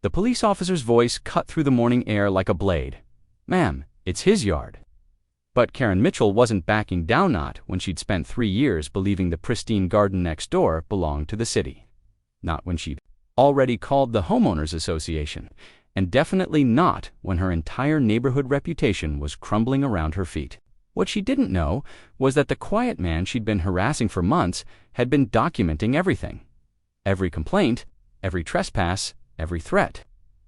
The police officer's voice cut through the morning air like a blade. "Ma'am, it's his yard." But Karen Mitchell wasn't backing down not when she'd spent 3 years believing the pristine garden next door belonged to the city. Not when she'd already called the homeowners association, and definitely not when her entire neighborhood reputation was crumbling around her feet. What she didn't know was that the quiet man she'd been harassing for months had been documenting everything. Every complaint, every trespass, every threat.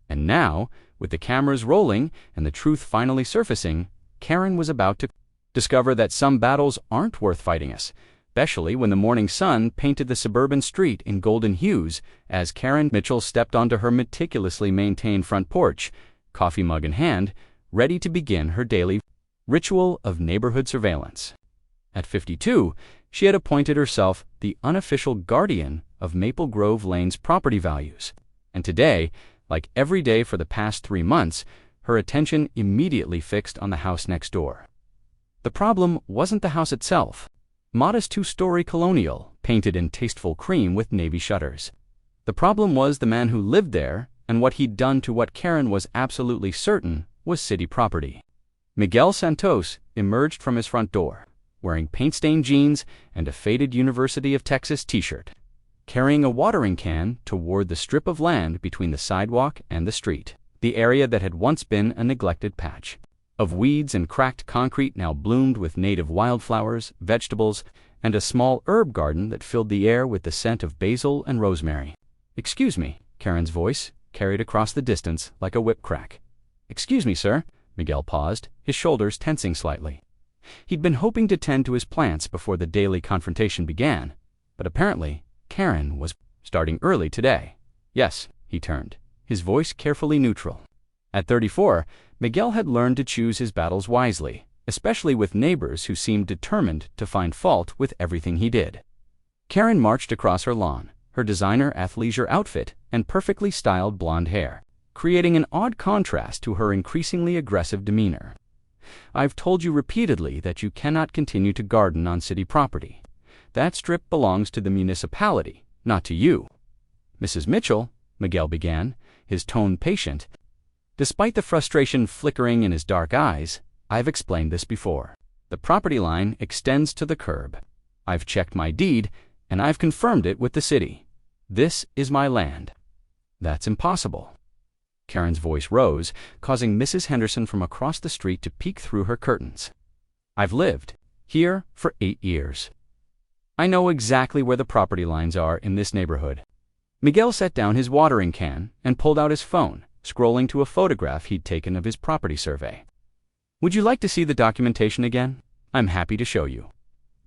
And now, with the cameras rolling and the truth finally surfacing, Karen was about to discover that some battles aren't worth fighting us, especially when the morning sun painted the suburban street in golden hues as Karen Mitchell stepped onto her meticulously maintained front porch, coffee mug in hand, ready to begin her daily ritual of neighborhood surveillance. At 52, she had appointed herself the unofficial guardian of Maple Grove Lane's property values, and today, like every day for the past 3 months, her attention immediately fixed on the house next door. The problem wasn't the house itself. Modest 2-story colonial, painted in tasteful cream with navy shutters. The problem was the man who lived there and what he'd done to what Karen was absolutely certain was city property. Miguel Santos emerged from his front door, wearing paint-stained jeans and a faded University of Texas t-shirt, carrying a watering can toward the strip of land between the sidewalk and the street, the area that had once been a neglected patch of weeds and cracked concrete now bloomed with native wildflowers, vegetables, and a small herb garden that filled the air with the scent of basil and rosemary. "Excuse me," Karen's voice carried across the distance like a whip crack. "Excuse me, sir." Miguel paused, his shoulders tensing slightly. He'd been hoping to tend to his plants before the daily confrontation began, but apparently Karen was starting early today. "Yes," he turned, his voice carefully neutral. At 34, Miguel had learned to choose his battles wisely, especially with neighbors who seemed determined to find fault with everything he did. Karen marched across her lawn, her designer athleisure outfit and perfectly styled blonde hair, creating an odd contrast to her increasingly aggressive demeanor. "I've told you repeatedly that you cannot continue to garden on city property. That strip belongs to the municipality, not to you." "Mrs. Mitchell," Miguel began, his tone patient, despite the frustration flickering in his dark eyes, "I've explained this before. The property line extends to the curb. I've checked my deed, and I've confirmed it with the city. This is my land." "That's impossible." Karen's voice rose, causing Mrs. Henderson from across the street to peek through her curtains. "I've lived here for 8 years. I know exactly where the property lines are in this neighborhood." Miguel set down his watering can and pulled out his phone, scrolling to a photograph he'd taken of his property survey. "Would you like to see the documentation again? I'm happy to show you."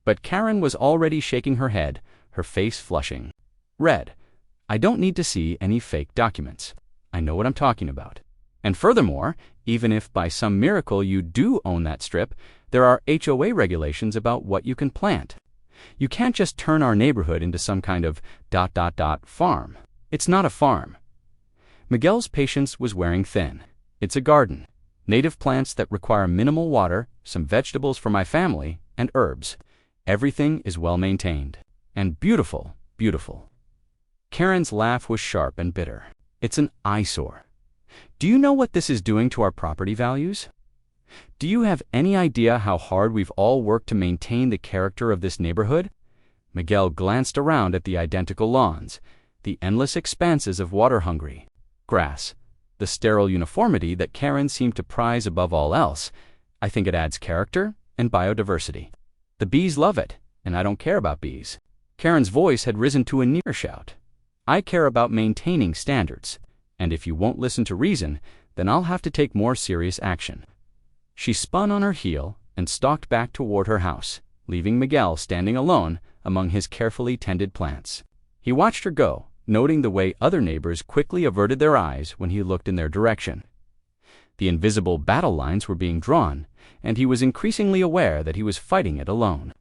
But Karen was already shaking her head, her face flushing. "Red, I don't need to see any fake documents. I know what I'm talking about. And furthermore, even if by some miracle you do own that strip, there are HOA regulations about what you can plant. You can't just turn our neighborhood into some kind of ... farm. It's not a farm." Miguel's patience was wearing thin. "It's a garden. Native plants that require minimal water, some vegetables for my family, and herbs. Everything is well maintained. And beautiful, beautiful." Karen's laugh was sharp and bitter. "It's an eyesore. Do you know what this is doing to our property values? Do you have any idea how hard we've all worked to maintain the character of this neighborhood?" Miguel glanced around at the identical lawns, the endless expanses of water-hungry grass, the sterile uniformity that Karen seemed to prize above all else. "I think it adds character and biodiversity. The bees love it, and I don't care about bees." Karen's voice had risen to a near shout. "I care about maintaining standards, and if you won't listen to reason, then I'll have to take more serious action." She spun on her heel and stalked back toward her house, leaving Miguel standing alone among his carefully tended plants. He watched her go, noting the way other neighbors quickly averted their eyes when he looked in their direction. The invisible battle lines were being drawn, and he was increasingly aware that he was fighting it alone.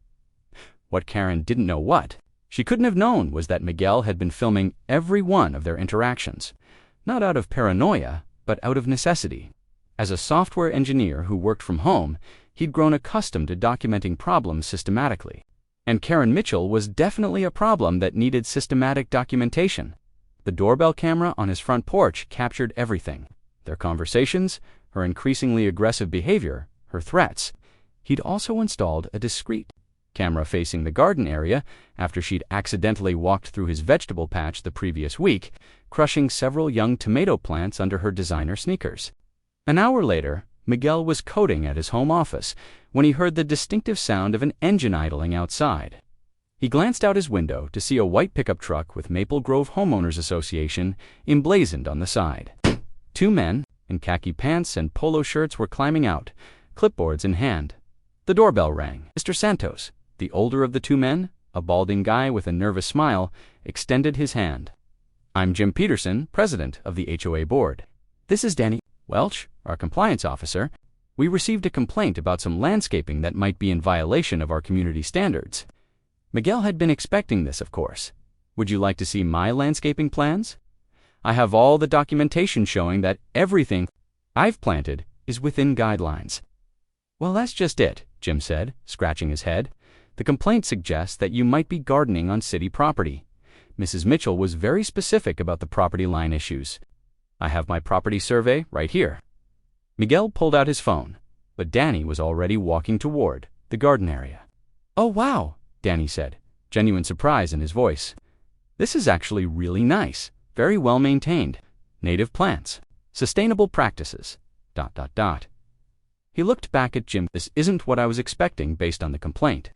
What Karen didn't know she couldn't have known was that Miguel had been filming every one of their interactions, not out of paranoia, but out of necessity. As a software engineer who worked from home, he'd grown accustomed to documenting problems systematically. And Karen Mitchell was definitely a problem that needed systematic documentation. The doorbell camera on his front porch captured everything. Their conversations, her increasingly aggressive behavior, her threats. He'd also installed a discreet camera facing the garden area after she'd accidentally walked through his vegetable patch the previous week, crushing several young tomato plants under her designer sneakers. An hour later, Miguel was coding at his home office when he heard the distinctive sound of an engine idling outside. He glanced out his window to see a white pickup truck with Maple Grove Homeowners Association emblazoned on the side. Two men, in khaki pants and polo shirts, were climbing out, clipboards in hand. The doorbell rang. Mr. Santos, the older of the two men, a balding guy with a nervous smile, extended his hand. "I'm Jim Peterson, president of the HOA board. This is Danny Welch, our compliance officer. We received a complaint about some landscaping that might be in violation of our community standards." Miguel had been expecting this, of course. "Would you like to see my landscaping plans? I have all the documentation showing that everything I've planted is within guidelines." "Well, that's just it," Jim said, scratching his head. "The complaint suggests that you might be gardening on city property. Mrs. Mitchell was very specific about the property line issues. I have my property survey right here." Miguel pulled out his phone, but Danny was already walking toward the garden area. "Oh, wow," Danny said, genuine surprise in his voice. "This is actually really nice, very well maintained. Native plants, sustainable practices, ... He looked back at Jim. "This isn't what I was expecting based on the complaint."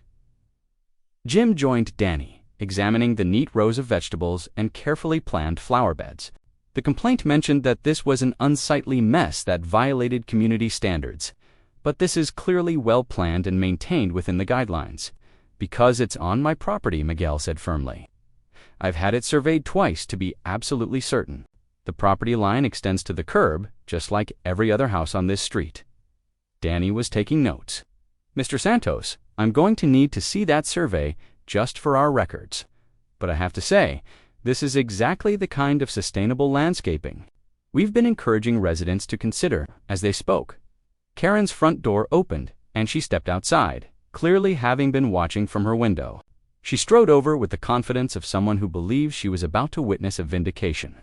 Jim joined Danny, examining the neat rows of vegetables and carefully planned flower beds. The complaint mentioned that this was an unsightly mess that violated community standards, but this is clearly well planned and maintained within the guidelines. "Because it's on my property," Miguel said firmly. "I've had it surveyed twice to be absolutely certain. The property line extends to the curb, just like every other house on this street." Danny was taking notes. "Mr. Santos, I'm going to need to see that survey just for our records. But I have to say, this is exactly the kind of sustainable landscaping we've been encouraging residents to consider." As they spoke, Karen's front door opened and she stepped outside, clearly having been watching from her window. She strode over with the confidence of someone who believes she was about to witness a vindication.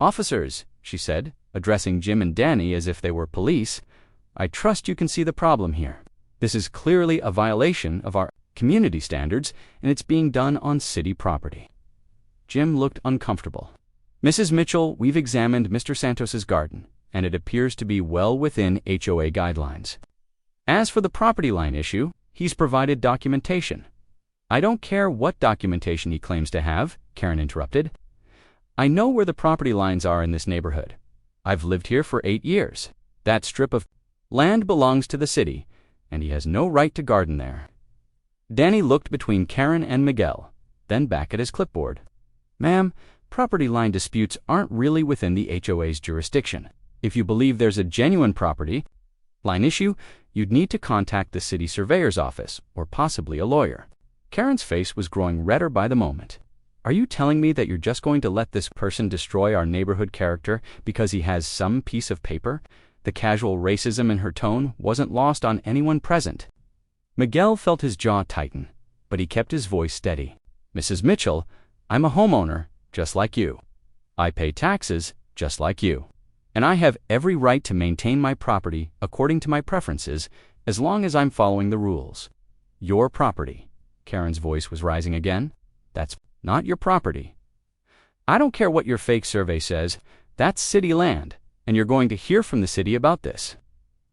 "Officers," she said, addressing Jim and Danny as if they were police, "I trust you can see the problem here. This is clearly a violation of our community standards, and it's being done on city property." Jim looked uncomfortable. "Mrs. Mitchell, we've examined Mr. Santos's garden, and it appears to be well within HOA guidelines. As for the property line issue, he's provided documentation." "I don't care what documentation he claims to have," Karen interrupted. "I know where the property lines are in this neighborhood. I've lived here for 8 years. That strip of land belongs to the city, and he has no right to garden there." Danny looked between Karen and Miguel, then back at his clipboard. "Ma'am, property line disputes aren't really within the HOA's jurisdiction. If you believe there's a genuine property line issue, you'd need to contact the city surveyor's office or possibly a lawyer." Karen's face was growing redder by the moment. "Are you telling me that you're just going to let this person destroy our neighborhood character because he has some piece of paper?" The casual racism in her tone wasn't lost on anyone present. Miguel felt his jaw tighten, but he kept his voice steady. "Mrs. Mitchell, I'm a homeowner, just like you. I pay taxes, just like you. And I have every right to maintain my property according to my preferences, as long as I'm following the rules. Your property," Karen's voice was rising again, "that's not your property. I don't care what your fake survey says, that's city land, and you're going to hear from the city about this."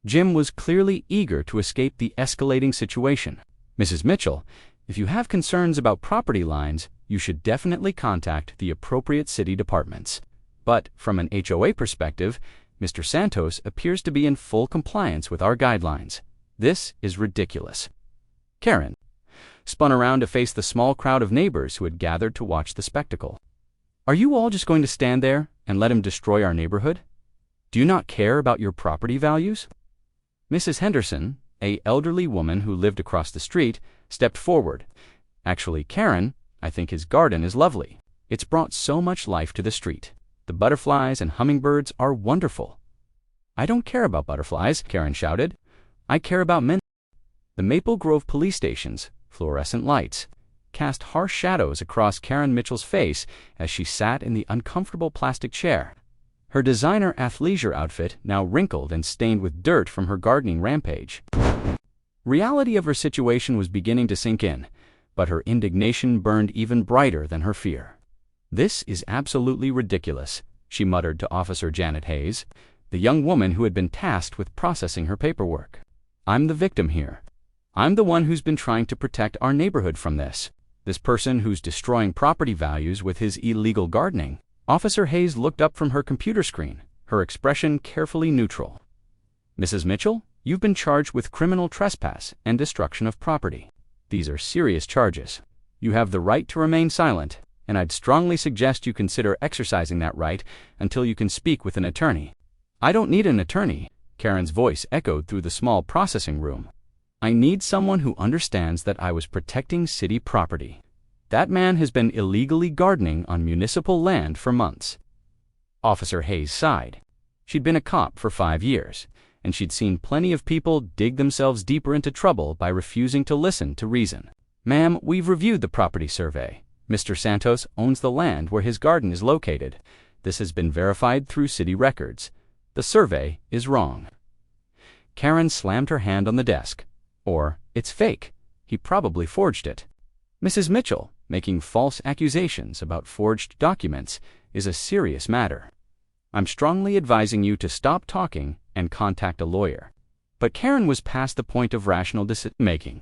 Jim was clearly eager to escape the escalating situation. "Mrs. Mitchell, if you have concerns about property lines, you should definitely contact the appropriate city departments. But from an HOA perspective, Mr. Santos appears to be in full compliance with our guidelines. This is ridiculous." Karen spun around to face the small crowd of neighbors who had gathered to watch the spectacle. "Are you all just going to stand there and let him destroy our neighborhood? Do you not care about your property values?" Mrs. Henderson, an elderly woman who lived across the street, stepped forward. "Actually, Karen, I think his garden is lovely. It's brought so much life to the street. The butterflies and hummingbirds are wonderful." "I don't care about butterflies," Karen shouted. "I care about men. The Maple Grove police station's fluorescent lights. cast harsh shadows across Karen Mitchell's face as she sat in the uncomfortable plastic chair. Her designer athleisure outfit now wrinkled and stained with dirt from her gardening rampage. Reality of her situation was beginning to sink in, but her indignation burned even brighter than her fear. "This is absolutely ridiculous," she muttered to Officer Janet Hayes, the young woman who had been tasked with processing her paperwork. "I'm the victim here. I'm the one who's been trying to protect our neighborhood from this person who's destroying property values with his illegal gardening." Officer Hayes looked up from her computer screen, her expression carefully neutral. "Mrs. Mitchell, you've been charged with criminal trespass and destruction of property. These are serious charges. You have the right to remain silent, and I'd strongly suggest you consider exercising that right until you can speak with an attorney." "I don't need an attorney," Karen's voice echoed through the small processing room. "I need someone who understands that I was protecting city property. That man has been illegally gardening on municipal land for months." Officer Hayes sighed. She'd been a cop for 5 years, and she'd seen plenty of people dig themselves deeper into trouble by refusing to listen to reason. "Ma'am, we've reviewed the property survey. Mr. Santos owns the land where his garden is located. This has been verified through city records. The survey is wrong." Karen slammed her hand on the desk. "Or, it's fake. He probably forged it." "Mrs. Mitchell, making false accusations about forged documents is a serious matter. I'm strongly advising you to stop talking and contact a lawyer." But Karen was past the point of rational decision-making.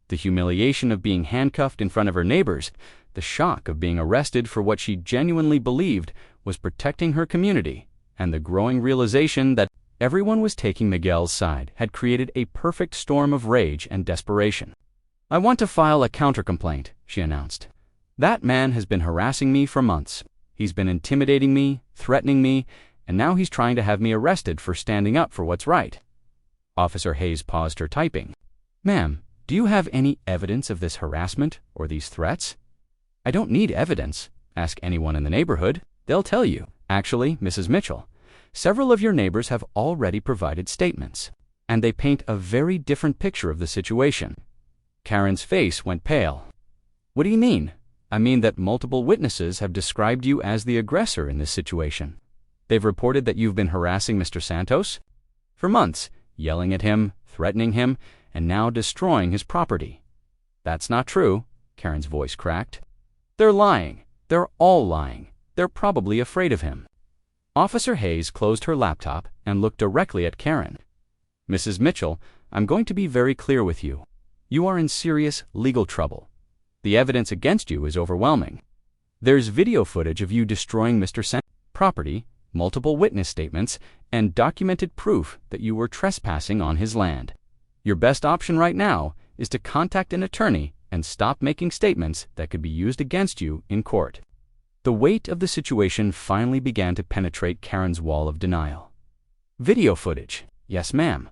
The humiliation of being handcuffed in front of her neighbors, the shock of being arrested for what she genuinely believed was protecting her community, and the growing realization that everyone was taking Miguel's side had created a perfect storm of rage and desperation. "I want to file a countercomplaint," she announced. "That man has been harassing me for months. He's been intimidating me, threatening me, and now he's trying to have me arrested for standing up for what's right." Officer Hayes paused her typing. "Ma'am, do you have any evidence of this harassment or these threats?" "I don't need evidence. Ask anyone in the neighborhood. They'll tell you." "Actually, Mrs. Mitchell, several of your neighbors have already provided statements, and they paint a very different picture of the situation." Karen's face went pale. "What do you mean?" "I mean that multiple witnesses have described you as the aggressor in this situation. They've reported that you've been harassing Mr. Santos for months, yelling at him, threatening him, and now destroying his property." "That's not true," Karen's voice cracked. "They're lying. They're all lying. They're probably afraid of him." Officer Hayes closed her laptop and looked directly at Karen. "Mrs. Mitchell, I'm going to be very clear with you. You are in serious legal trouble. The evidence against you is overwhelming. There's video footage of you destroying Mr. Santos' property, multiple witness statements, and documented proof that you were trespassing on his land. Your best option right now is to contact an attorney and stop making statements that could be used against you in court." The weight of the situation finally began to penetrate Karen's wall of denial. "Video footage? Yes, ma'am.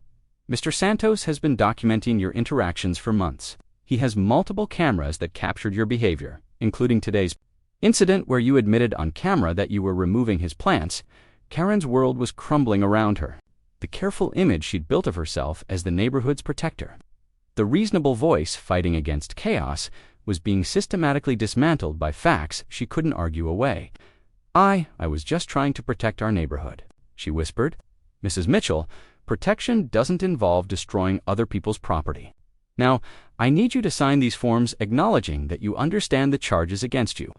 Mr. Santos has been documenting your interactions for months. He has multiple cameras that captured your behavior, including today's incident where you admitted on camera that you were removing his plants." Karen's world was crumbling around her. The careful image she'd built of herself as the neighborhood's protector, the reasonable voice fighting against chaos, was being systematically dismantled by facts she couldn't argue away. I was just trying to protect our neighborhood," she whispered. "Mrs. Mitchell, protection doesn't involve destroying other people's property. Now, I need you to sign these forms acknowledging that you understand the charges against you."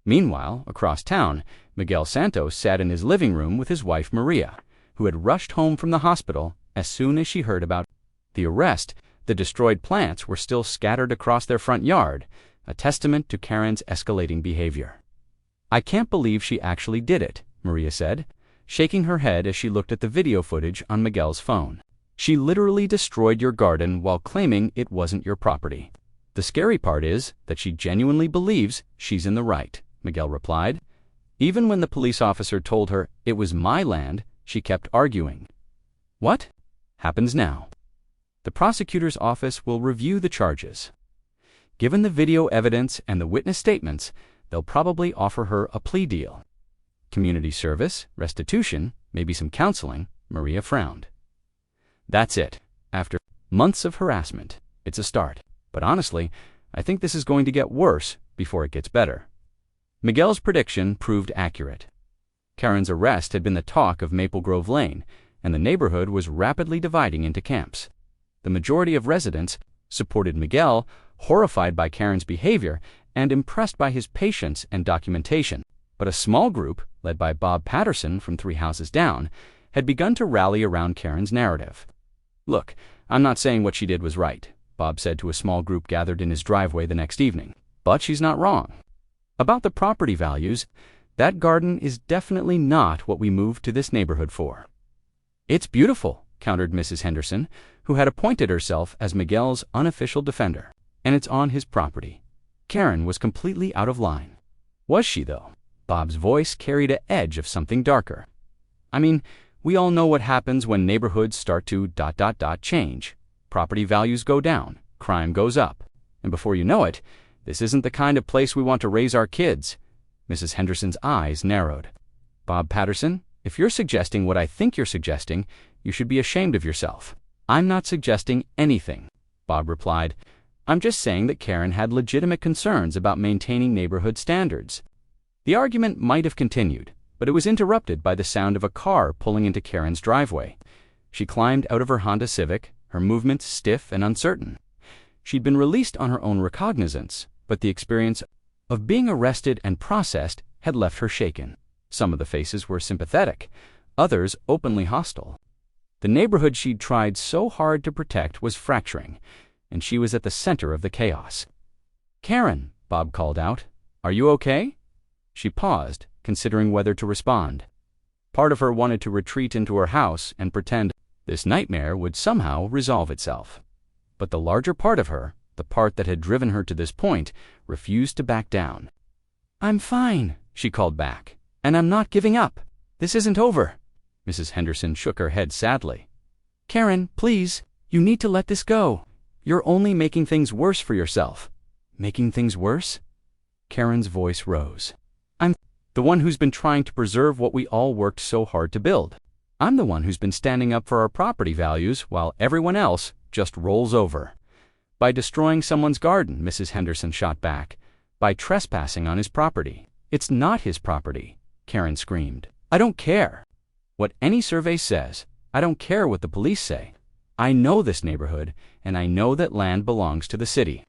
Meanwhile, across town, Miguel Santos sat in his living room with his wife Maria, who had rushed home from the hospital as soon as she heard about the arrest. The destroyed plants were still scattered across their front yard, a testament to Karen's escalating behavior. "I can't believe she actually did it," Maria said, shaking her head as she looked at the video footage on Miguel's phone. "She literally destroyed your garden while claiming it wasn't your property." "The scary part is that she genuinely believes she's in the right," Miguel replied. "Even when the police officer told her it was my land, she kept arguing." "What happens now?" "The prosecutor's office will review the charges. Given the video evidence and the witness statements, they'll probably offer her a plea deal. Community service, restitution, maybe some counseling." Maria frowned. "That's it. After months of harassment, it's a start. But honestly, I think this is going to get worse before it gets better." Miguel's prediction proved accurate. Karen's arrest had been the talk of Maple Grove Lane, and the neighborhood was rapidly dividing into camps. The majority of residents supported Miguel, horrified by Karen's behavior and impressed by his patience and documentation. But a small group, led by Bob Patterson from 3 houses down, had begun to rally around Karen's narrative. "Look, I'm not saying what she did was right," Bob said to a small group gathered in his driveway the next evening. "But she's not wrong. About the property values, that garden is definitely not what we moved to this neighborhood for." "It's beautiful," countered Mrs. Henderson, who had appointed herself as Miguel's unofficial defender. "And it's on his property." Karen was completely out of line. Was she, though? Bob's voice carried an edge of something darker. "I mean, we all know what happens when neighborhoods start to ... change. Property values go down, crime goes up. And before you know it, this isn't the kind of place we want to raise our kids." Mrs. Henderson's eyes narrowed. "Bob Patterson, if you're suggesting what I think you're suggesting, you should be ashamed of yourself." "I'm not suggesting anything," Bob replied. "I'm just saying that Karen had legitimate concerns about maintaining neighborhood standards." The argument might have continued, but it was interrupted by the sound of a car pulling into Karen's driveway. She climbed out of her Honda Civic, her movements stiff and uncertain. She'd been released on her own recognizance, but the experience of being arrested and processed had left her shaken. Some of the faces were sympathetic, others openly hostile. The neighborhood she'd tried so hard to protect was fracturing, and she was at the center of the chaos. "Karen," Bob called out, "are you okay?" She paused, considering whether to respond. Part of her wanted to retreat into her house and pretend this nightmare would somehow resolve itself. But the larger part of her, the part that had driven her to this point, refused to back down. "I'm fine," she called back, "and I'm not giving up. This isn't over." Mrs. Henderson shook her head sadly. "Karen, please, you need to let this go. You're only making things worse for yourself." "Making things worse?" Karen's voice rose. "I'm the one who's been trying to preserve what we all worked so hard to build. I'm the one who's been standing up for our property values while everyone else just rolls over." "By destroying someone's garden," Mrs. Henderson shot back. "By trespassing on his property." "It's not his property," Karen screamed. "I don't care what any survey says. I don't care what the police say. I know this neighborhood, and I know that land belongs to the city."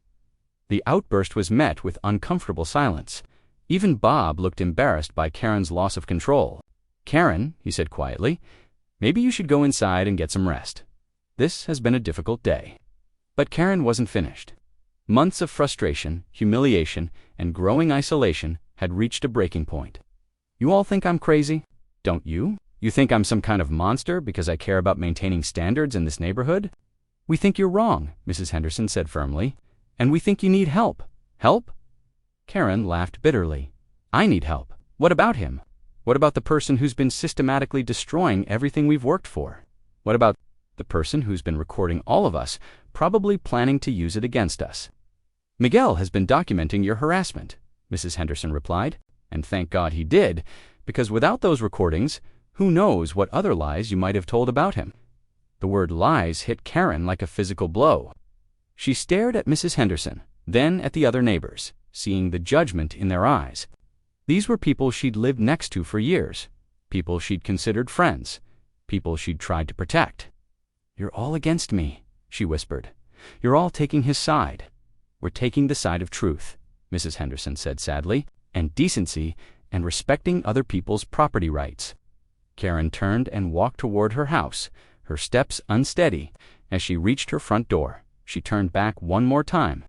The outburst was met with uncomfortable silence. Even Bob looked embarrassed by Karen's loss of control. "Karen," he said quietly, "maybe you should go inside and get some rest. This has been a difficult day." But Karen wasn't finished. Months of frustration, humiliation, and growing isolation had reached a breaking point. "You all think I'm crazy? Don't you? You think I'm some kind of monster because I care about maintaining standards in this neighborhood?" "We think you're wrong," Mrs. Henderson said firmly, "and we think you need help." "Help?" Karen laughed bitterly. "I need help. What about him? What about the person who's been systematically destroying everything we've worked for? What about the person who's been recording all of us, probably planning to use it against us?" "Miguel has been documenting your harassment," Mrs. Henderson replied, "and thank God he did, because without those recordings, who knows what other lies you might have told about him." The word lies hit Karen like a physical blow. She stared at Mrs. Henderson, then at the other neighbors, seeing the judgment in their eyes. These were people she'd lived next to for years, people she'd considered friends, people she'd tried to protect. "You're all against me," she whispered. "You're all taking his side." "We're taking the side of truth," Mrs. Henderson said sadly, "and decency and respecting other people's property rights." Karen turned and walked toward her house, her steps unsteady. As she reached her front door, she turned back one more time.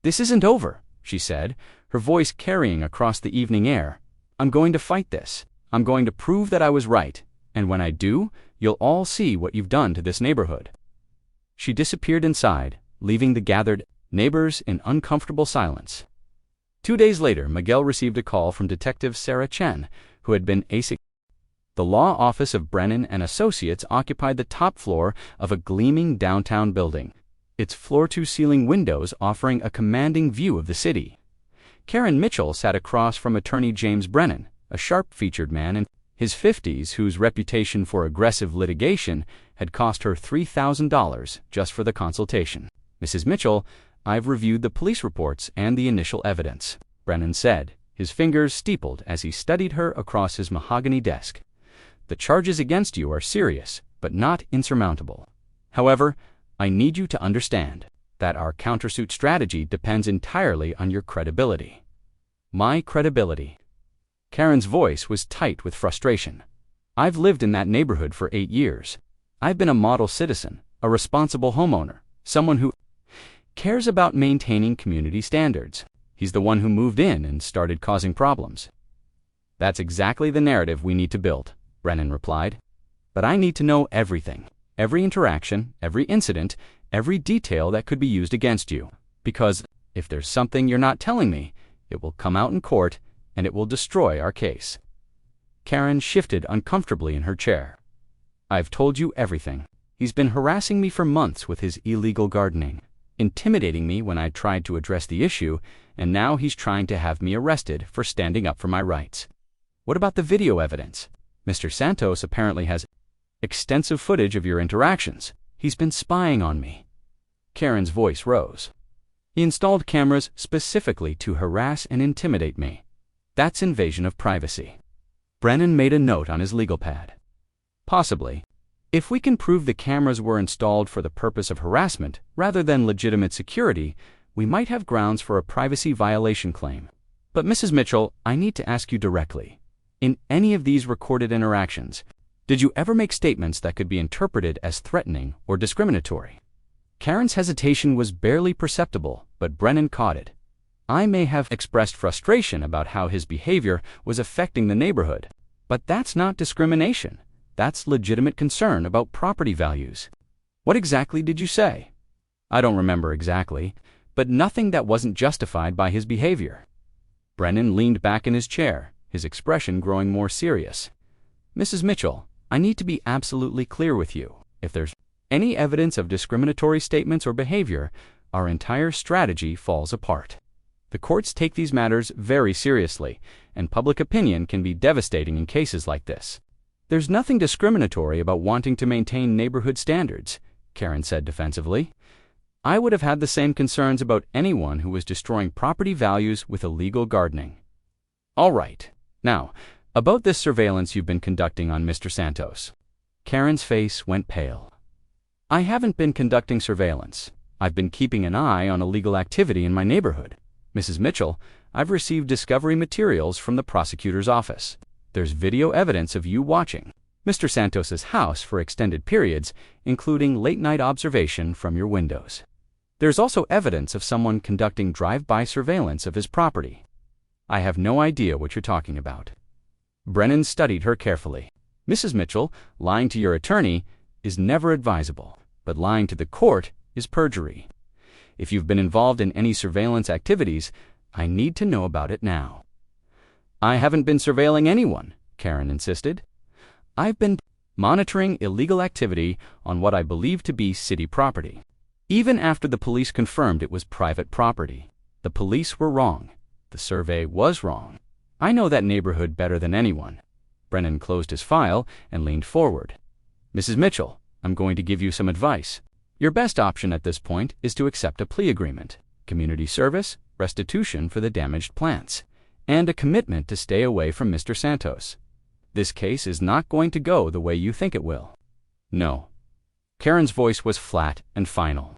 "This isn't over," she said, her voice carrying across the evening air. "I'm going to fight this. I'm going to prove that I was right, and when I do, you'll all see what you've done to this neighborhood." She disappeared inside, leaving the gathered neighbors in uncomfortable silence. 2 days later, Miguel received a call from Detective Sarah Chen, who had been ASIC. The law office of Brennan and Associates occupied the top floor of a gleaming downtown building, its floor-to-ceiling windows offering a commanding view of the city. Karen Mitchell sat across from attorney James Brennan, a sharp-featured man in his 50s whose reputation for aggressive litigation had cost her $3,000 just for the consultation. Mrs. Mitchell, I've reviewed the police reports and the initial evidence, Brennan said, his fingers steepled as he studied her across his mahogany desk. The charges against you are serious, but not insurmountable. However, I need you to understand that our countersuit strategy depends entirely on your credibility. My credibility. Karen's voice was tight with frustration. I've lived in that neighborhood for 8 years. I've been a model citizen, a responsible homeowner, someone who cares about maintaining community standards. He's the one who moved in and started causing problems. That's exactly the narrative we need to build, Brennan replied. But I need to know everything, every interaction, every incident, every detail that could be used against you. Because if there's something you're not telling me, it will come out in court and it will destroy our case. Karen shifted uncomfortably in her chair. I've told you everything. He's been harassing me for months with his illegal gardening, intimidating me when I tried to address the issue, and now he's trying to have me arrested for standing up for my rights. What about the video evidence? Mr. Santos apparently has extensive footage of your interactions. He's been spying on me. Karen's voice rose. He installed cameras specifically to harass and intimidate me. That's invasion of privacy. Brennan made a note on his legal pad. Possibly. If we can prove the cameras were installed for the purpose of harassment rather than legitimate security, we might have grounds for a privacy violation claim. But Mrs. Mitchell, I need to ask you directly. In any of these recorded interactions, did you ever make statements that could be interpreted as threatening or discriminatory? Karen's hesitation was barely perceptible, but Brennan caught it. I may have expressed frustration about how his behavior was affecting the neighborhood, but that's not discrimination. That's legitimate concern about property values. What exactly did you say? I don't remember exactly, but nothing that wasn't justified by his behavior. Brennan leaned back in his chair, his expression growing more serious. Mrs. Mitchell, I need to be absolutely clear with you. If there's any evidence of discriminatory statements or behavior, our entire strategy falls apart. The courts take these matters very seriously, and public opinion can be devastating in cases like this. There's nothing discriminatory about wanting to maintain neighborhood standards, Karen said defensively. I would have had the same concerns about anyone who was destroying property values with illegal gardening. All right. Now, about this surveillance you've been conducting on Mr. Santos. Karen's face went pale. I haven't been conducting surveillance. I've been keeping an eye on illegal activity in my neighborhood. Mrs. Mitchell, I've received discovery materials from the prosecutor's office. There's video evidence of you watching Mr. Santos's house for extended periods, including late-night observation from your windows. There's also evidence of someone conducting drive-by surveillance of his property. I have no idea what you're talking about. Brennan studied her carefully. Mrs. Mitchell, lying to your attorney is never advisable, but lying to the court is perjury. If you've been involved in any surveillance activities, I need to know about it now. I haven't been surveilling anyone, Karen insisted. I've been monitoring illegal activity on what I believe to be city property. Even after the police confirmed it was private property, the police were wrong. The survey was wrong. I know that neighborhood better than anyone. Brennan closed his file and leaned forward. Mrs. Mitchell, I'm going to give you some advice. Your best option at this point is to accept a plea agreement, community service, restitution for the damaged plants, and a commitment to stay away from Mr. Santos. This case is not going to go the way you think it will. No. Karen's voice was flat and final.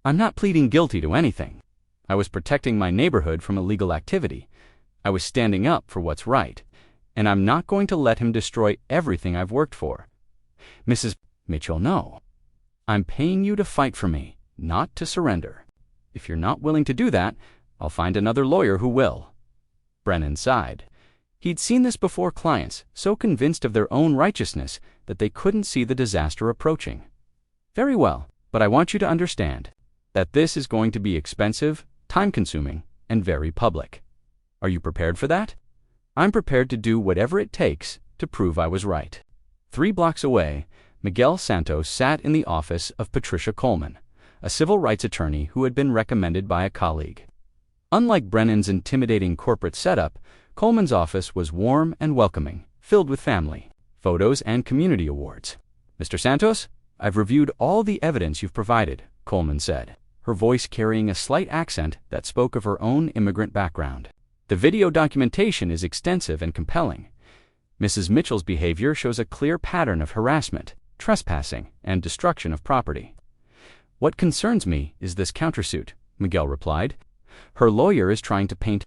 I'm not pleading guilty to anything. I was protecting my neighborhood from illegal activity. I was standing up for what's right, and I'm not going to let him destroy everything I've worked for. Mrs. Mitchell, no. I'm paying you to fight for me, not to surrender. If you're not willing to do that, I'll find another lawyer who will. Brennan sighed. He'd seen this before clients, so convinced of their own righteousness that they couldn't see the disaster approaching. Very well, but I want you to understand that this is going to be expensive, time-consuming, and very public. Are you prepared for that? I'm prepared to do whatever it takes to prove I was right. 3 blocks away, Miguel Santos sat in the office of Patricia Coleman, a civil rights attorney who had been recommended by a colleague. Unlike Brennan's intimidating corporate setup, Coleman's office was warm and welcoming, filled with family, photos, and community awards. Mr. Santos, I've reviewed all the evidence you've provided, Coleman said, her voice carrying a slight accent that spoke of her own immigrant background. The video documentation is extensive and compelling. Mrs. Mitchell's behavior shows a clear pattern of harassment, trespassing, and destruction of property. "What concerns me is this countersuit," Miguel replied. "Her lawyer is trying to paint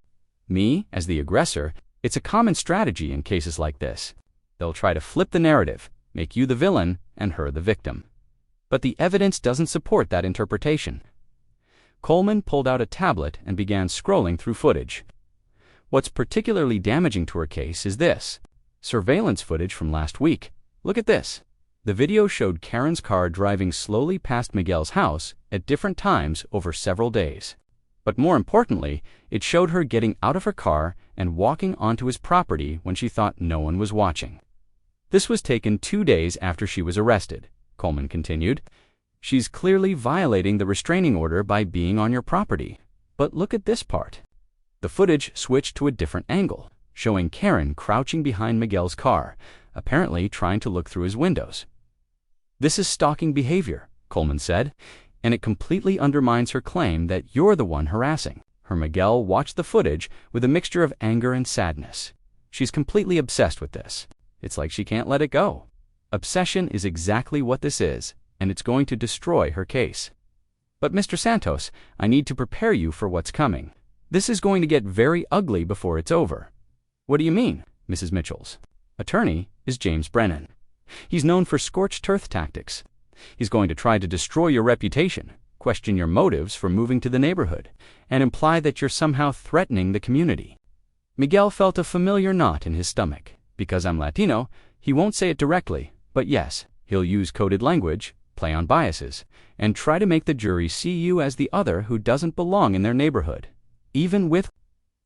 me as the aggressor. It's a common strategy in cases like this. They'll try to flip the narrative, make you the villain and her the victim. But the evidence doesn't support that interpretation." Coleman pulled out a tablet and began scrolling through footage. What's particularly damaging to her case is this: surveillance footage from last week. Look at this. The video showed Karen's car driving slowly past Miguel's house at different times over several days. But more importantly, it showed her getting out of her car and walking onto his property when she thought no one was watching. "This was taken 2 days after she was arrested," Coleman continued. "She's clearly violating the restraining order by being on your property. But look at this part." The footage switched to a different angle, showing Karen crouching behind Miguel's car, apparently trying to look through his windows. "This is stalking behavior," Coleman said, "and it completely undermines her claim that you're the one harassing her." Miguel watched the footage with a mixture of anger and sadness. "She's completely obsessed with this. It's like she can't let it go. Obsession is exactly what this is, and it's going to destroy her case." "But Mr. Santos, I need to prepare you for what's coming. This is going to get very ugly before it's over." "What do you mean?" Mrs. Mitchell's attorney is James Brennan. "He's known for scorched earth tactics. He's going to try to destroy your reputation, question your motives for moving to the neighborhood, and imply that you're somehow threatening the community." Miguel felt a familiar knot in his stomach. Because I'm Latino, he won't say it directly, but yes, he'll use coded language, play on biases, and try to make the jury see you as the other who doesn't belong in their neighborhood. Even with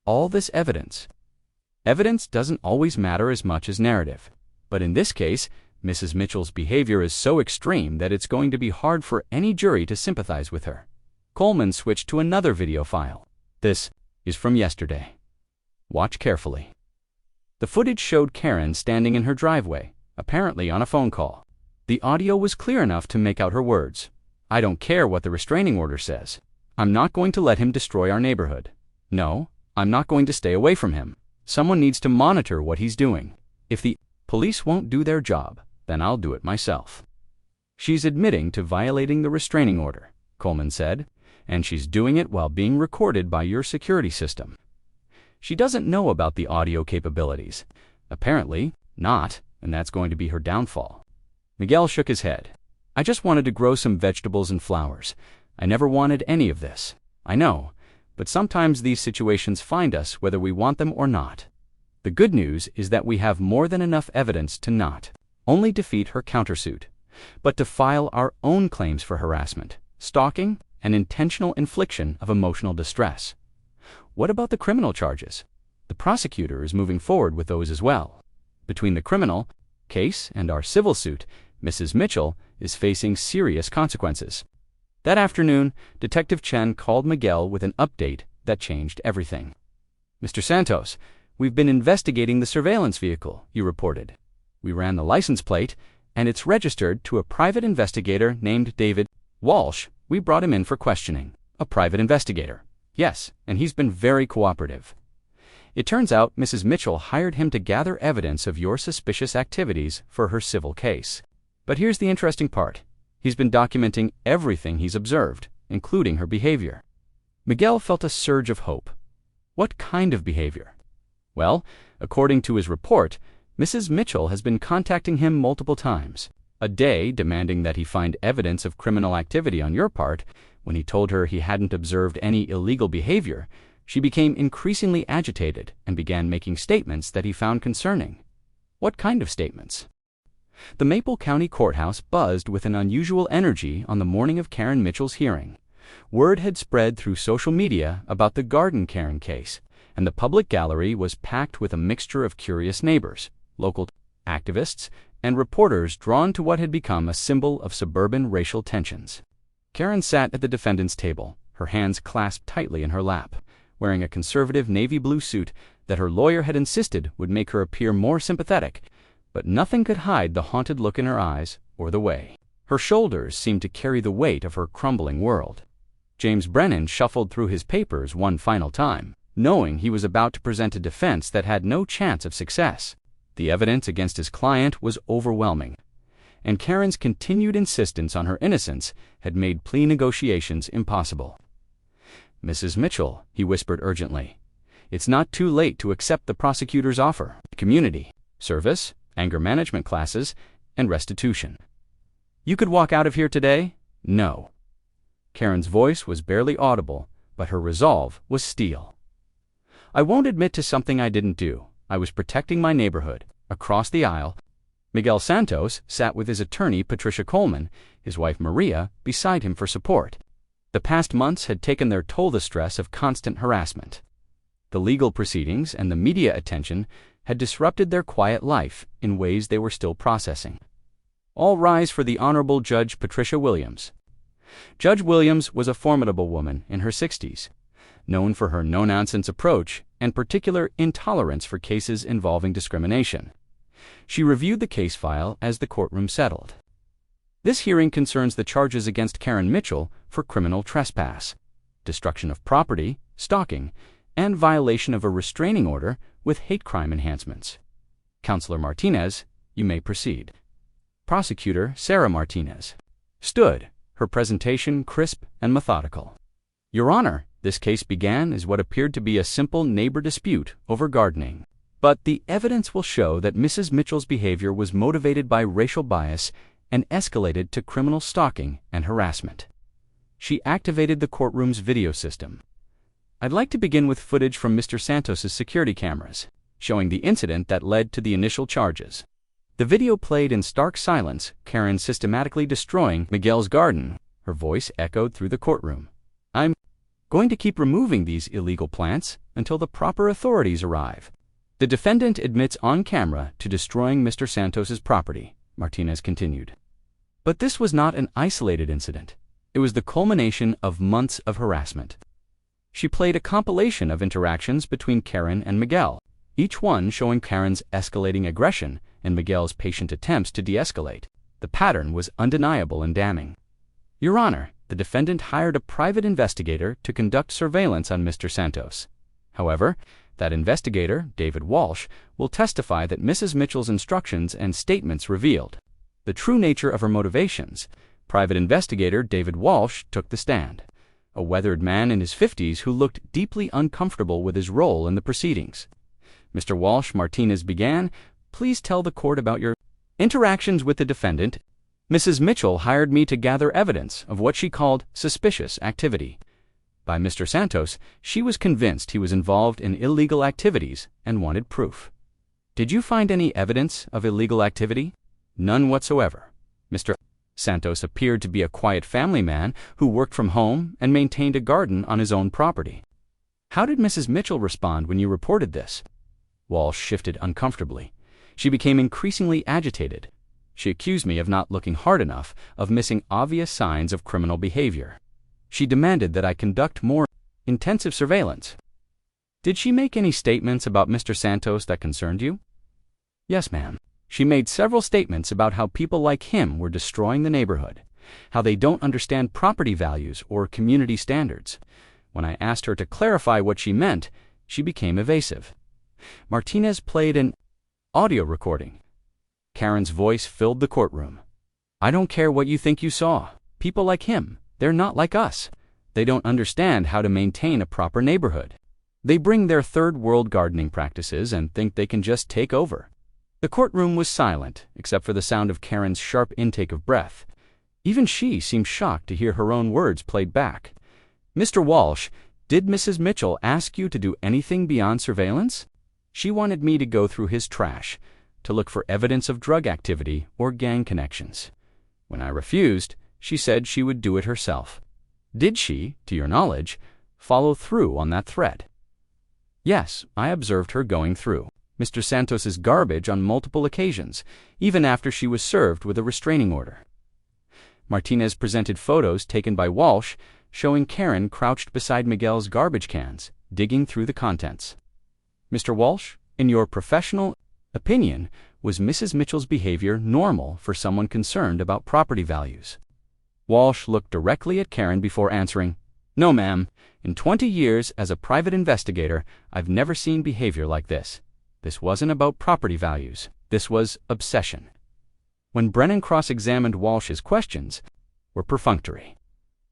all this evidence. Evidence doesn't always matter as much as narrative. But in this case, Mrs. Mitchell's behavior is so extreme that it's going to be hard for any jury to sympathize with her. Coleman switched to another video file. This is from yesterday. Watch carefully. The footage showed Karen standing in her driveway, apparently on a phone call. The audio was clear enough to make out her words. "I don't care what the restraining order says. I'm not going to let him destroy our neighborhood. No, I'm not going to stay away from him. Someone needs to monitor what he's doing. If the police won't do their job, then I'll do it myself." "She's admitting to violating the restraining order," Coleman said, "and she's doing it while being recorded by your security system. She doesn't know about the audio capabilities. Apparently not, and that's going to be her downfall." Miguel shook his head. "I just wanted to grow some vegetables and flowers. I never wanted any of this. I know, but sometimes these situations find us whether we want them or not. The good news is that we have more than enough evidence to not only defeat her countersuit, but to file our own claims for harassment, stalking, and intentional infliction of emotional distress." "What about the criminal charges?" "The prosecutor is moving forward with those as well. Between the criminal case and our civil suit, Mrs. Mitchell is facing serious consequences." That afternoon, Detective Chen called Miguel with an update that changed everything. "Mr. Santos, we've been investigating the surveillance vehicle you reported. We ran the license plate, and it's registered to a private investigator named David Walsh. We brought him in for questioning." "A private investigator?" "Yes, and he's been very cooperative. It turns out Mrs. Mitchell hired him to gather evidence of your suspicious activities for her civil case. But here's the interesting part. He's been documenting everything he's observed, including her behavior." Miguel felt a surge of hope. "What kind of behavior?" "Well, according to his report, Mrs. Mitchell has been contacting him multiple times a day, demanding that he find evidence of criminal activity on your part. When he told her he hadn't observed any illegal behavior, she became increasingly agitated and began making statements that he found concerning." "What kind of statements?" The Maple County Courthouse buzzed with an unusual energy on the morning of Karen Mitchell's hearing. Word had spread through social media about the Garden Karen case, and the public gallery was packed with a mixture of curious neighbors, local activists, and reporters drawn to what had become a symbol of suburban racial tensions. Karen sat at the defendant's table, her hands clasped tightly in her lap, wearing a conservative navy blue suit that her lawyer had insisted would make her appear more sympathetic, but nothing could hide the haunted look in her eyes or the way her shoulders seemed to carry the weight of her crumbling world. James Brennan shuffled through his papers one final time, knowing he was about to present a defense that had no chance of success. The evidence against his client was overwhelming, and Karen's continued insistence on her innocence had made plea negotiations impossible. "Mrs. Mitchell," he whispered urgently, "it's not too late to accept the prosecutor's offer. Community, service, anger management classes, and restitution. You could walk out of here today?" "No." Karen's voice was barely audible, but her resolve was steel. "I won't admit to something I didn't do. I was protecting my neighborhood." Across the aisle, Miguel Santos sat with his attorney Patricia Coleman, his wife Maria, beside him for support. The past months had taken their toll, the stress of constant harassment. The legal proceedings and the media attention had disrupted their quiet life in ways they were still processing. All rise for the Honorable Judge Patricia Williams. Judge Williams was a formidable woman in her 60s, known for her no-nonsense approach and particular intolerance for cases involving discrimination. She reviewed the case file as the courtroom settled. This hearing concerns the charges against Karen Mitchell for criminal trespass, destruction of property, stalking, and violation of a restraining order with hate crime enhancements. Counselor Martinez, you may proceed. Prosecutor Sarah Martinez stood, her presentation crisp and methodical. "Your Honor, this case began as what appeared to be a simple neighbor dispute over gardening. But the evidence will show that Mrs. Mitchell's behavior was motivated by racial bias and escalated to criminal stalking and harassment. She activated the courtroom's video system. I'd like to begin with footage from Mr. Santos's security cameras, showing the incident that led to the initial charges. The video played in stark silence, Karen systematically destroying Miguel's garden. Her voice echoed through the courtroom. I'm going to keep removing these illegal plants until the proper authorities arrive. The defendant admits on camera to destroying Mr. Santos's property," Martinez continued. "But this was not an isolated incident. It was the culmination of months of harassment." She played a compilation of interactions between Karen and Miguel, each one showing Karen's escalating aggression and Miguel's patient attempts to de-escalate. The pattern was undeniable and damning. "Your Honor, the defendant hired a private investigator to conduct surveillance on Mr. Santos. However, that investigator, David Walsh, will testify that Mrs. Mitchell's instructions and statements revealed the true nature of her motivations. Private investigator David Walsh took the stand, a weathered man in his 50s who looked deeply uncomfortable with his role in the proceedings. Mr. Walsh, Martinez began, please tell the court about your interactions with the defendant. Mrs. Mitchell hired me to gather evidence of what she called suspicious activity. By Mr. Santos, she was convinced he was involved in illegal activities and wanted proof. Did you find any evidence of illegal activity? None whatsoever. Mr. Santos appeared to be a quiet family man who worked from home and maintained a garden on his own property. How did Mrs. Mitchell respond when you reported this? Walsh shifted uncomfortably. She became increasingly agitated. She accused me of not looking hard enough, of missing obvious signs of criminal behavior. She demanded that I conduct more intensive surveillance. Did she make any statements about Mr. Santos that concerned you? Yes, ma'am. She made several statements about how people like him were destroying the neighborhood, how they don't understand property values or community standards. When I asked her to clarify what she meant, she became evasive. Martinez played an audio recording. Karen's voice filled the courtroom. I don't care what you think you saw. People like him, they're not like us. They don't understand how to maintain a proper neighborhood. They bring their third-world gardening practices and think they can just take over. The courtroom was silent, except for the sound of Karen's sharp intake of breath. Even she seemed shocked to hear her own words played back. Mr. Walsh, did Mrs. Mitchell ask you to do anything beyond surveillance? She wanted me to go through his trash, to look for evidence of drug activity or gang connections. When I refused, she said she would do it herself. Did she, to your knowledge, follow through on that threat? Yes, I observed her going through Mr. Santos's garbage on multiple occasions, even after she was served with a restraining order. Martinez presented photos taken by Walsh showing Karen crouched beside Miguel's garbage cans, digging through the contents. Mr. Walsh, in your professional opinion, was Mrs. Mitchell's behavior normal for someone concerned about property values? Walsh looked directly at Karen before answering. No, ma'am. In 20 years as a private investigator, I've never seen behavior like this. This wasn't about property values. This was obsession. When Brennan cross-examined Walsh's questions were perfunctory.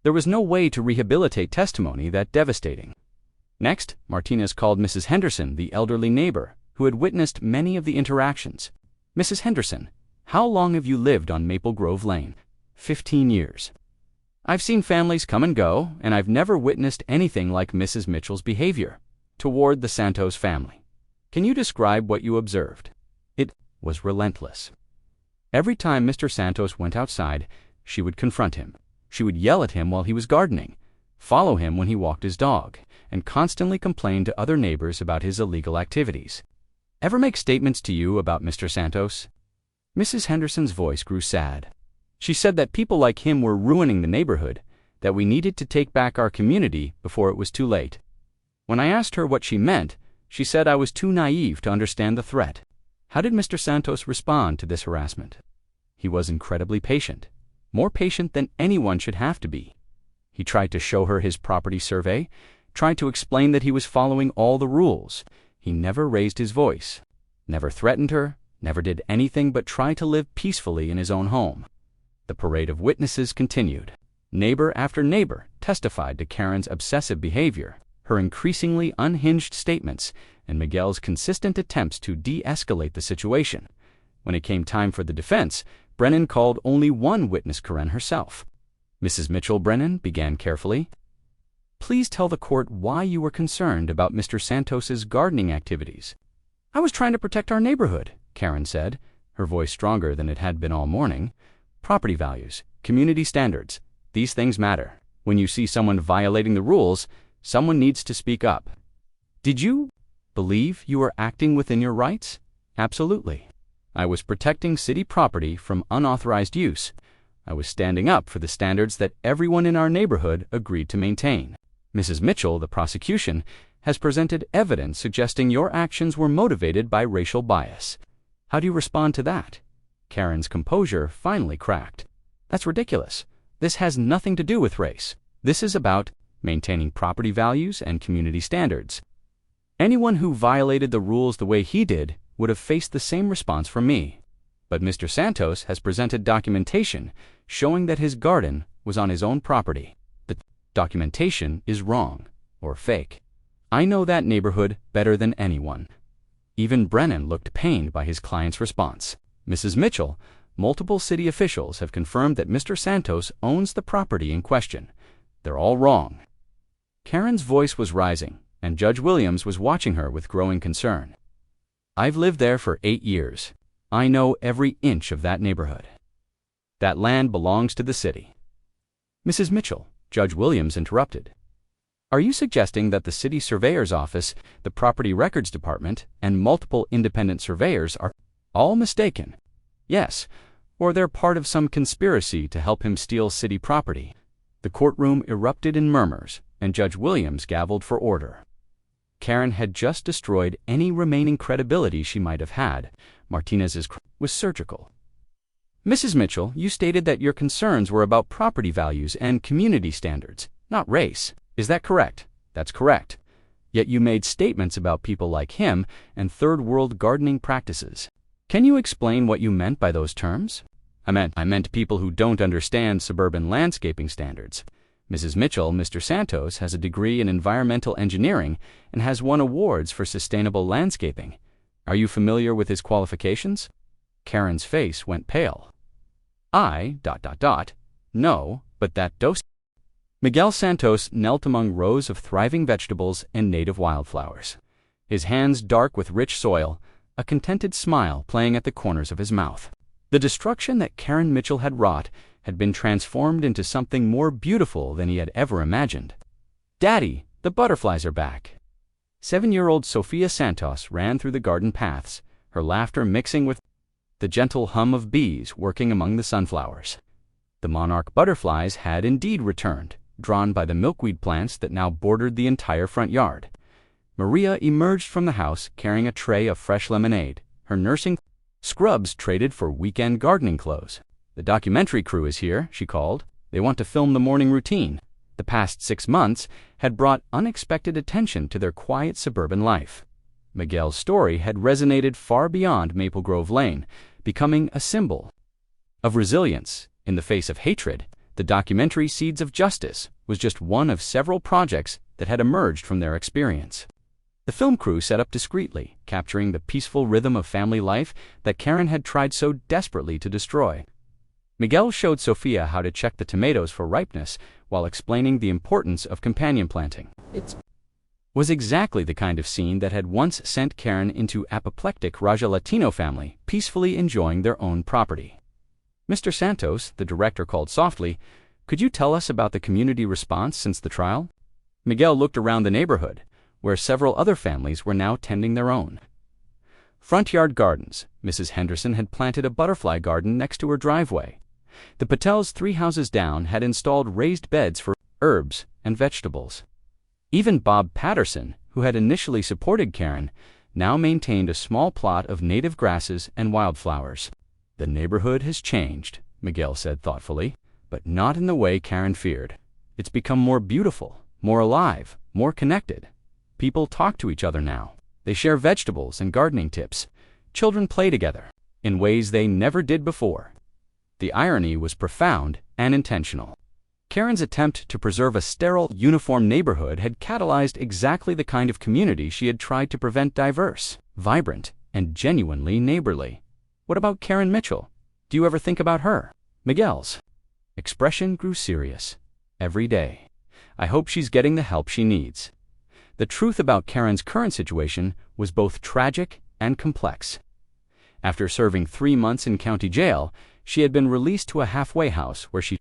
There was no way to rehabilitate testimony that devastating. Next, Martinez called Mrs. Henderson, the elderly neighbor, who had witnessed many of the interactions. Mrs. Henderson, how long have you lived on Maple Grove Lane? 15 years. I've seen families come and go, and I've never witnessed anything like Mrs. Mitchell's behavior toward the Santos family. Can you describe what you observed? It was relentless. Every time Mr. Santos went outside, she would confront him. She would yell at him while he was gardening, follow him when he walked his dog, and constantly complain to other neighbors about his illegal activities. Ever make statements to you about Mr. Santos? Mrs. Henderson's voice grew sad. She said that people like him were ruining the neighborhood, that we needed to take back our community before it was too late. When I asked her what she meant, she said I was too naive to understand the threat. How did Mr. Santos respond to this harassment? He was incredibly patient, more patient than anyone should have to be. He tried to show her his property survey, tried to explain that he was following all the rules. He never raised his voice, never threatened her, never did anything but try to live peacefully in his own home. The parade of witnesses continued. Neighbor after neighbor testified to Karen's obsessive behavior, her increasingly unhinged statements, and Miguel's consistent attempts to de-escalate the situation. When it came time for the defense, Brennan called only one witness, Karen herself. Mrs. Mitchell, Brennan began carefully. Please tell the court why you were concerned about Mr. Santos's gardening activities. I was trying to protect our neighborhood, Karen said, her voice stronger than it had been all morning. Property values, community standards, these things matter. When you see someone violating the rules, someone needs to speak up. Did you believe you were acting within your rights? Absolutely. I was protecting city property from unauthorized use. I was standing up for the standards that everyone in our neighborhood agreed to maintain. Mrs. Mitchell, the prosecution, has presented evidence suggesting your actions were motivated by racial bias. How do you respond to that? Karen's composure finally cracked. That's ridiculous. This has nothing to do with race. This is about maintaining property values and community standards. Anyone who violated the rules the way he did would have faced the same response from me. But Mr. Santos has presented documentation showing that his garden was on his own property. The documentation is wrong or fake. I know that neighborhood better than anyone. Even Brennan looked pained by his client's response. Mrs. Mitchell, multiple city officials have confirmed that Mr. Santos owns the property in question. They're all wrong. Karen's voice was rising, and Judge Williams was watching her with growing concern. I've lived there for 8 years. I know every inch of that neighborhood. That land belongs to the city. Mrs. Mitchell, Judge Williams interrupted. Are you suggesting that the city surveyor's office, the property records department, and multiple independent surveyors are all mistaken? Yes, or they're part of some conspiracy to help him steal city property. The courtroom erupted in murmurs, and Judge Williams gavelled for order. Karen had just destroyed any remaining credibility she might have had. Martinez's was surgical. Mrs. Mitchell, you stated that your concerns were about property values and community standards, not race. Is that correct? That's correct. Yet you made statements about people like him and third-world gardening practices. Can you explain what you meant by those terms? I meant people who don't understand suburban landscaping standards. Mrs. Mitchell, Mr. Santos has a degree in environmental engineering and has won awards for sustainable landscaping. Are you familiar with his qualifications? Karen's face went pale. No, but that dose. Miguel Santos knelt among rows of thriving vegetables and native wildflowers, his hands dark with rich soil, a contented smile playing at the corners of his mouth. The destruction that Karen Mitchell had wrought had been transformed into something more beautiful than he had ever imagined. Daddy, the butterflies are back. 7-year-old Sofia Santos ran through the garden paths, her laughter mixing with the gentle hum of bees working among the sunflowers. The monarch butterflies had indeed returned, drawn by the milkweed plants that now bordered the entire front yard. Maria emerged from the house carrying a tray of fresh lemonade, her nursing scrubs traded for weekend gardening clothes. The documentary crew is here, she called. They want to film the morning routine. The past 6 months had brought unexpected attention to their quiet suburban life. Miguel's story had resonated far beyond Maple Grove Lane, becoming a symbol of resilience. In the face of hatred, the documentary Seeds of Justice was just one of several projects that had emerged from their experience. The film crew set up discreetly, capturing the peaceful rhythm of family life that Karen had tried so desperately to destroy. Miguel showed Sophia how to check the tomatoes for ripeness while explaining the importance of companion planting. It was exactly the kind of scene that had once sent Karen into apoplectic Raja Latino family, peacefully enjoying their own property. "Mr. Santos," the director called softly, "could you tell us about the community response since the trial?" Miguel looked around the neighborhood, where several other families were now tending their own front yard gardens. Mrs. Henderson had planted a butterfly garden next to her driveway. The Patels, 3 houses down, had installed raised beds for herbs and vegetables. Even Bob Patterson, who had initially supported Karen, now maintained a small plot of native grasses and wildflowers. "The neighborhood has changed," Miguel said thoughtfully, "but not in the way Karen feared. It's become more beautiful, more alive, more connected. People talk to each other now. They share vegetables and gardening tips. Children play together in ways they never did before." The irony was profound and intentional. Karen's attempt to preserve a sterile, uniform neighborhood had catalyzed exactly the kind of community she had tried to prevent: diverse, vibrant, and genuinely neighborly. "What about Karen Mitchell? Do you ever think about her?" Miguel's expression grew serious. "Every day. I hope she's getting the help she needs." The truth about Karen's current situation was both tragic and complex. After serving 3 months in county jail, she had been released to a halfway house where she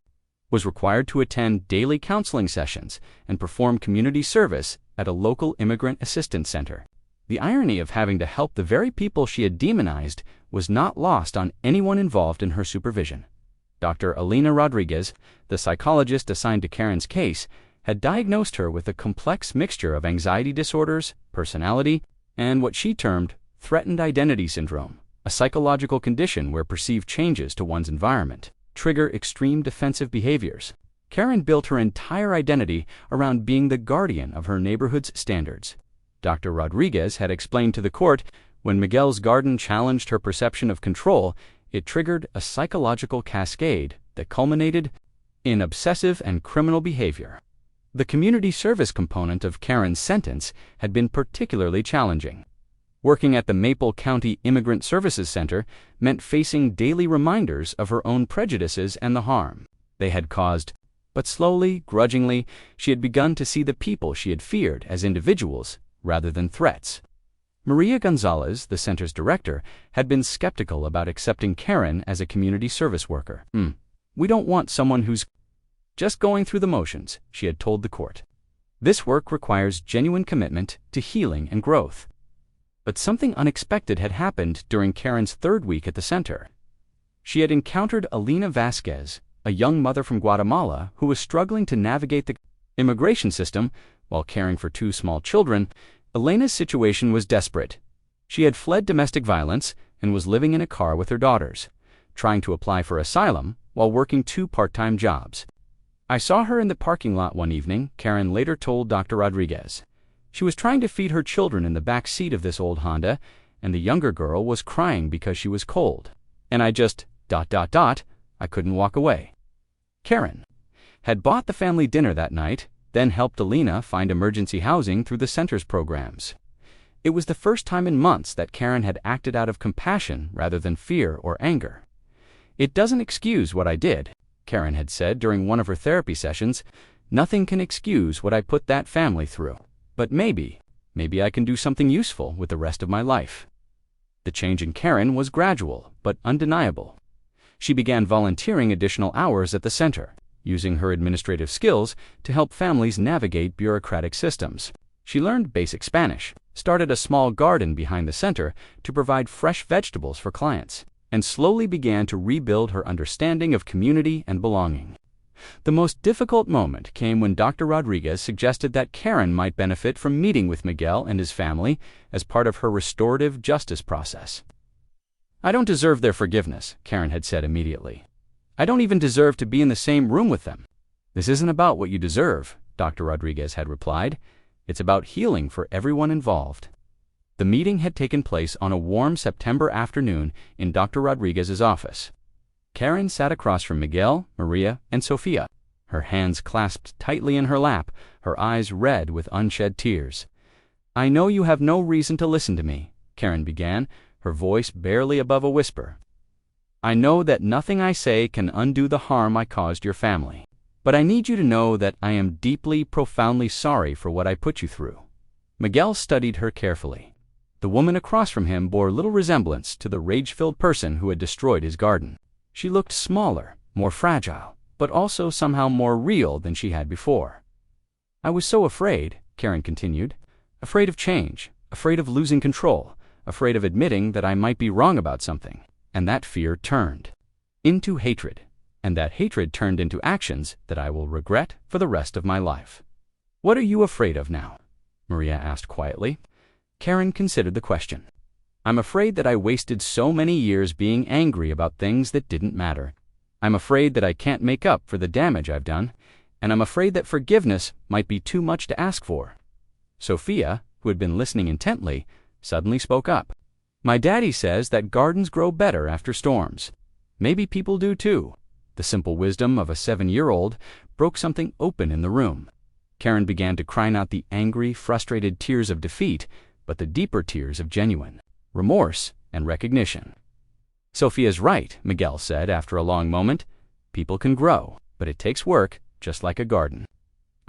was required to attend daily counseling sessions and perform community service at a local immigrant assistance center. The irony of having to help the very people she had demonized was not lost on anyone involved in her supervision. Dr. Alina Rodriguez, the psychologist assigned to Karen's case, had diagnosed her with a complex mixture of anxiety disorders, personality, and what she termed threatened identity syndrome, a psychological condition where perceived changes to one's environment trigger extreme defensive behaviors. Karen built her entire identity around being the guardian of her neighborhood's standards. Dr. Rodriguez had explained to the court, when Miguel's garden challenged her perception of control, it triggered a psychological cascade that culminated in obsessive and criminal behavior. The community service component of Karen's sentence had been particularly challenging. Working at the Maple County Immigrant Services Center meant facing daily reminders of her own prejudices and the harm they had caused. But slowly, grudgingly, she had begun to see the people she had feared as individuals rather than threats. Maria Gonzalez, the center's director, had been skeptical about accepting Karen as a community service worker. "We don't want someone who's just going through the motions," she had told the court. "This work requires genuine commitment to healing and growth." But something unexpected had happened during Karen's 3rd week at the center. She had encountered Alina Vasquez, a young mother from Guatemala who was struggling to navigate the immigration system while caring for 2 small children. Elena's situation was desperate. She had fled domestic violence and was living in a car with her daughters, trying to apply for asylum while working 2 part-time jobs. "I saw her in the parking lot one evening," Karen later told Dr. Rodriguez. "She was trying to feed her children in the back seat of this old Honda, and the younger girl was crying because she was cold. And I just ... I couldn't walk away." Karen had bought the family dinner that night, then helped Alina find emergency housing through the center's programs. It was the first time in months that Karen had acted out of compassion rather than fear or anger. "It doesn't excuse what I did," Karen had said during one of her therapy sessions. "Nothing can excuse what I put that family through. But maybe I can do something useful with the rest of my life." The change in Karen was gradual but undeniable. She began volunteering additional hours at the center, using her administrative skills to help families navigate bureaucratic systems. She learned basic Spanish, started a small garden behind the center to provide fresh vegetables for clients, and slowly began to rebuild her understanding of community and belonging. The most difficult moment came when Dr. Rodriguez suggested that Karen might benefit from meeting with Miguel and his family as part of her restorative justice process. "I don't deserve their forgiveness," Karen had said immediately. "I don't even deserve to be in the same room with them." "This isn't about what you deserve," Dr. Rodriguez had replied. "It's about healing for everyone involved." The meeting had taken place on a warm September afternoon in Dr. Rodriguez's office. Karen sat across from Miguel, Maria, and Sofia, her hands clasped tightly in her lap, her eyes red with unshed tears. "I know you have no reason to listen to me," Karen began, her voice barely above a whisper. "I know that nothing I say can undo the harm I caused your family. But I need you to know that I am deeply, profoundly sorry for what I put you through." Miguel studied her carefully. The woman across from him bore little resemblance to the rage-filled person who had destroyed his garden. She looked smaller, more fragile, but also somehow more real than she had before. "I was so afraid," Karen continued, "afraid of change, afraid of losing control, afraid of admitting that I might be wrong about something. And that fear turned into hatred. And that hatred turned into actions that I will regret for the rest of my life." "What are you afraid of now?" Maria asked quietly. Karen considered the question. "I'm afraid that I wasted so many years being angry about things that didn't matter. I'm afraid that I can't make up for the damage I've done, and I'm afraid that forgiveness might be too much to ask for." Sophia, who had been listening intently, suddenly spoke up. "My daddy says that gardens grow better after storms. Maybe people do too." The simple wisdom of a 7-year-old broke something open in the room. Karen began to cry out the angry, frustrated tears of defeat, but the deeper tears of genuine remorse and recognition. "Sophia's right," Miguel said after a long moment. "People can grow, but it takes work, just like a garden."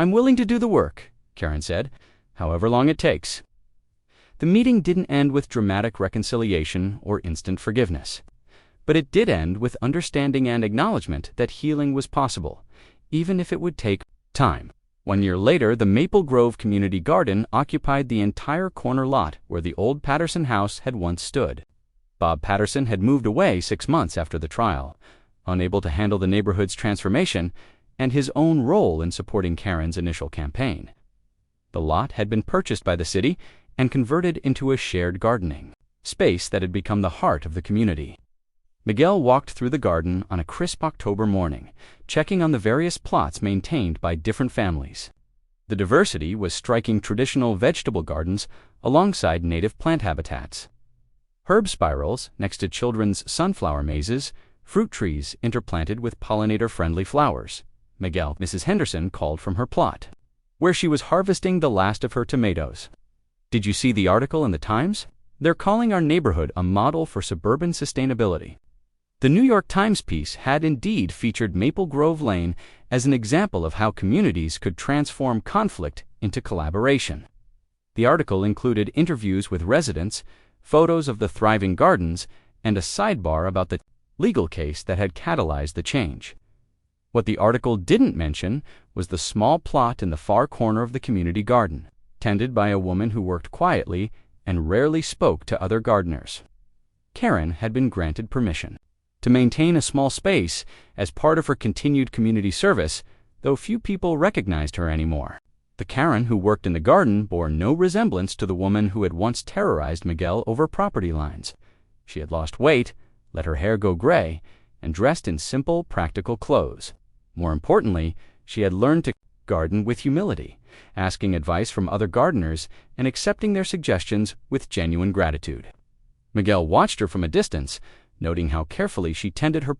"I'm willing to do the work," Karen said, "however long it takes." The meeting didn't end with dramatic reconciliation or instant forgiveness. But it did end with understanding and acknowledgement that healing was possible, even if it would take time. 1 year later, the Maple Grove Community Garden occupied the entire corner lot where the old Patterson house had once stood. Bob Patterson had moved away 6 months after the trial, unable to handle the neighborhood's transformation and his own role in supporting Karen's initial campaign. The lot had been purchased by the city and converted into a shared gardening space that had become the heart of the community. Miguel walked through the garden on a crisp October morning, checking on the various plots maintained by different families. The diversity was striking traditional vegetable gardens alongside native plant habitats. Herb spirals next to children's sunflower mazes, fruit trees interplanted with pollinator-friendly flowers. Mrs. Henderson called from her plot, where she was harvesting the last of her tomatoes. "Did you see the article in the Times? They're calling our neighborhood a model for suburban sustainability." The New York Times piece had indeed featured Maple Grove Lane as an example of how communities could transform conflict into collaboration. The article included interviews with residents, photos of the thriving gardens, and a sidebar about the legal case that had catalyzed the change. What the article didn't mention was the small plot in the far corner of the community garden, tended by a woman who worked quietly and rarely spoke to other gardeners. Karen had been granted permission to maintain a small space as part of her continued community service, though few people recognized her anymore. The Karen who worked in the garden bore no resemblance to the woman who had once terrorized Miguel over property lines. She had lost weight, let her hair go gray, and dressed in simple, practical clothes. More importantly, she had learned to garden with humility, asking advice from other gardeners and accepting their suggestions with genuine gratitude. Miguel watched her from a distance, noting how carefully she tended her